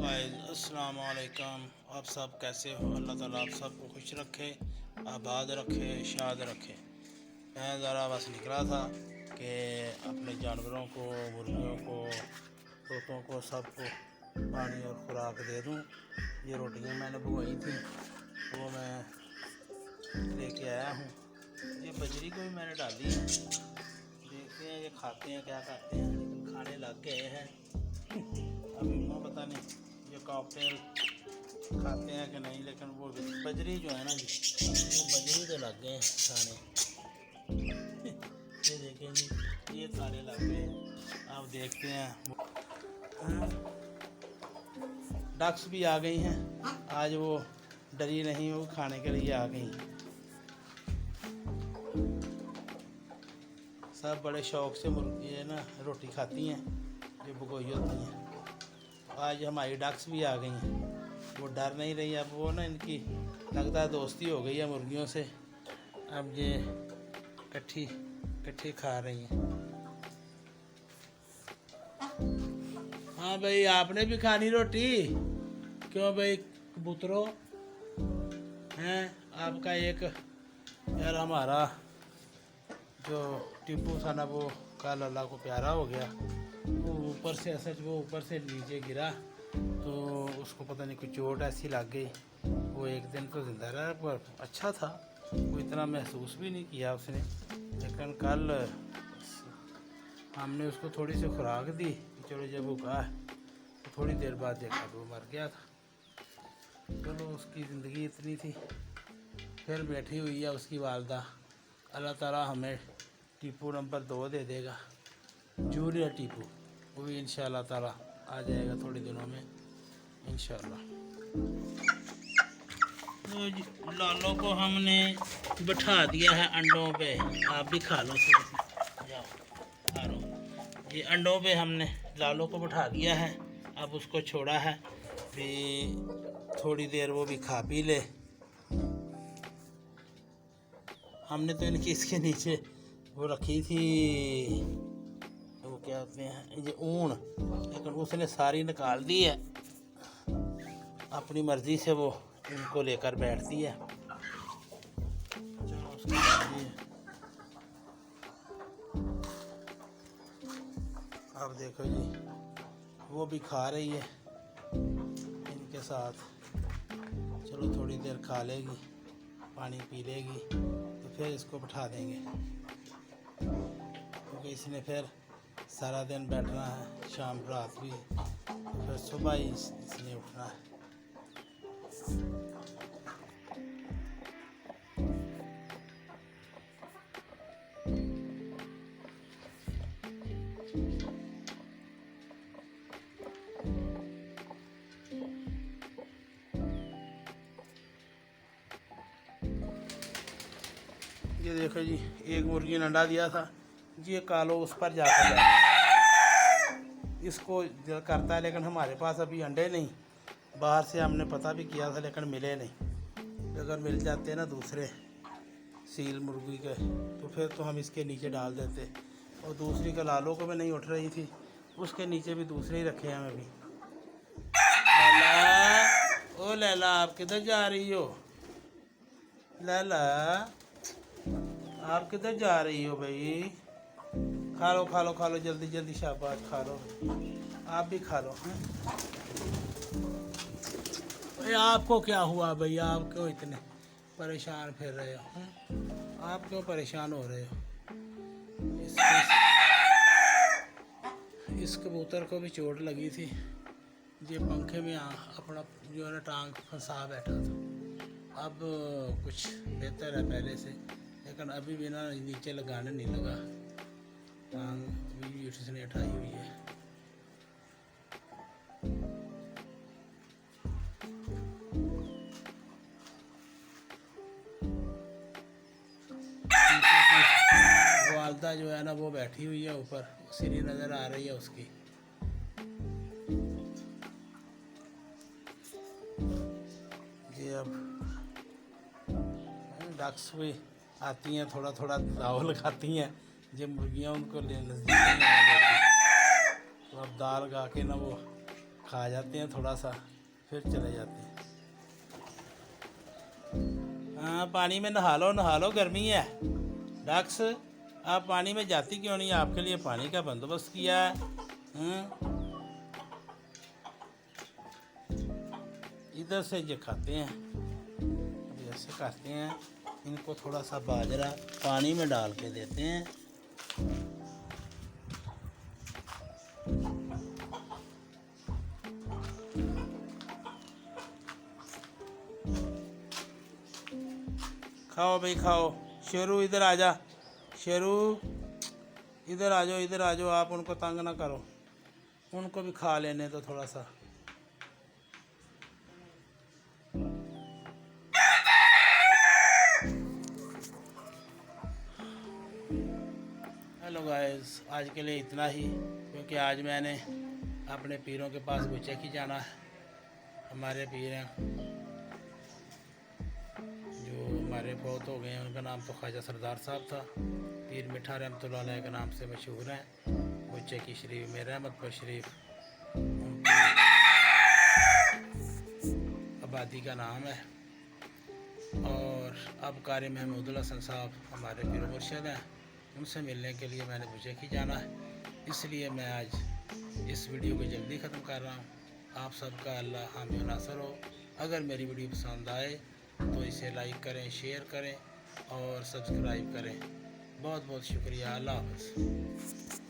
अस्सलाम वालेकुम। आप सब कैसे हो? अल्लाह ताला आप सबको खुश रखे, आबाद रखे, शाद रखे। मैं ज़रा बस निकला था कि अपने जानवरों को, मुर्गियों को, तोतों को, सबको पानी और खुराक दे दूं। ये रोटियां मैंने भिगोई थी, वो मैं लेके आया हूँ। ये बजरी को भी मैंने डाली है, देखते हैं ये खाते हैं क्या करते हैं, लेकिन खाने लग गए हैं। अभी मैं पता नहीं ये कॉकटेल खाते हैं कि नहीं, लेकिन वो बजरी जो है ना जी, वो बजरी तो लग गए हैं खाने। ये देखें जी, ये खाने लग गए हैं। आप देखते हैं डक्स भी आ गई हैं आज, वो डरी नहीं, वो खाने के लिए आ गई। सब बड़े शौक से मुर्गी है ना रोटी खाती हैं जो भगोई होती हैं। आज हमारी डक्स भी आ गई हैं, वो डर नहीं रही। अब वो ना इनकी लगता है दोस्ती हो गई है मुर्गियों से, अब ये इकट्ठी खा रही हैं। हाँ भाई, आपने भी खानी रोटी? क्यों भाई कबूतरों हैं? आपका एक यार हमारा जो टिप्पू था ना, वो कल अल्लाह को प्यारा हो गया। वो ऊपर से सच वो ऊपर से नीचे गिरा तो उसको पता नहीं कुछ चोट ऐसी लग गई। वो एक दिन तो जिंदा रहा, पर अच्छा था, वो इतना महसूस भी नहीं किया उसने। लेकिन कल हमने उसको थोड़ी सी खुराक दी कि चलो जब वो कहा तो थोड़ी देर बाद देखा तो वो मर गया था। चलो उसकी ज़िंदगी इतनी थी। फिर बैठी हुई है उसकी वालदा। अल्लाह ताला हमें टीपू नंबर 2 दे देगा, जूनियर टीपू। वो भी इंशाल्लाह ताला आ जाएगा थोड़े दिनों में इंशाल्लाह। तो लालों को हमने बैठा दिया है अंडों पे। आप भी खा लो, जाओ खा लो। ये अंडों पे हमने लालों को बैठा दिया है। अब उसको छोड़ा है भी थोड़ी देर वो भी खा पी ले। हमने तो इनकी इसके नीचे वो रखी थी, वो क्या होते हैं ये ऊन, लेकिन उसने सारी निकाल दी है। अपनी मर्जी से वो इनको लेकर बैठती है। चलो उसकी मर्जी है। अब देखो जी, वो भी खा रही है इनके साथ। चलो थोड़ी देर खा लेगी, पानी पी लेगी, तो फिर इसको बैठा देंगे, क्योंकि इसने फिर सारा दिन बैठना है, शाम रात भी, फिर सुबह ही इसने उठना है। ये देखो जी, एक मुर्गी ने अंडा दिया था, ये कालो उस पर जाकर इसको दिल करता है, लेकिन हमारे पास अभी अंडे नहीं। बाहर से हमने पता भी किया था लेकिन मिले नहीं। अगर मिल जाते ना दूसरे सील मुर्गी के तो फिर तो हम इसके नीचे डाल देते। और दूसरी का लालों को भी नहीं उठ रही थी, उसके नीचे भी दूसरे ही रखे हैं हम अभी। लैला, ओ लैला, आप किधर जा रही हो? लैला, आप किधर जा रही हो भाई? खा लो खा लो खा लो, जल्दी जल्दी, शाबाश, खा लो। आप भी खा लो। भाई आपको क्या हुआ भाई? आप क्यों इतने परेशान फिर रहे हो? आप क्यों परेशान हो रहे हो? इस कबूतर को भी चोट लगी थी, ये पंखे में अपना जो है ना टांग फंसा बैठा था। अब कुछ बेहतर है पहले से, लेकिन अभी भी ना नीचे लगाने नहीं लगा, टांग अभी भी उसने उठाई हुई है। वालदा जो है ना वो बैठी हुई है ऊपर, सीढ़ी नज़र आ रही है उसकी। ये अब डक्स भी आती हैं, थोड़ा थोड़ा दावल खाती हैं। जब मुर्गियाँ उनको ले नज़दीक नहीं आने देती, तो अब दाल गा के ना वो खा जाते हैं थोड़ा सा, फिर चले जाते हैं। हाँ, पानी में नहा लो, गर्मी है। डक्स, आप पानी में जाती क्यों नहीं? आपके लिए पानी का बंदोबस्त किया है। इधर से ये खाते हैं, ऐसे करते हैं। इनको थोड़ा सा बाजरा पानी में डाल के देते हैं। खाओ भाई खाओ। शेरू इधर आ जा, शेरू इधर आ जाओ, आप उनको तंग ना करो, उनको भी खा लेने दो थोड़ा सा। हेलो गाइस, आज के लिए इतना ही, क्योंकि आज मैंने अपने पीरों के पास गुचेकी जाना है। हमारे पीर हैं जो हमारे बहुत हो गए हैं, उनका नाम तो ख्वाजा सरदार साहब था। पीर मिठा रहमतुल्लाह अलैह के नाम से मशहूर हैं। गुचेकी शरीफ में रहमतपुर शरीफ उनकी आबादी का नाम है। और अब कारी महमूदुल हसन साहब हमारे पीर मुर्शिद हैं, उनसे मिलने के लिए मैंने गुचेकी जाना है। इसलिए मैं आज इस वीडियो को जल्दी ख़त्म कर रहा हूँ। आप सबका अल्लाह हामी व नासर हो। अगर मेरी वीडियो पसंद आए तो इसे लाइक करें, शेयर करें और सब्सक्राइब करें। बहुत बहुत शुक्रिया। अल्लाह हाफ़िज़।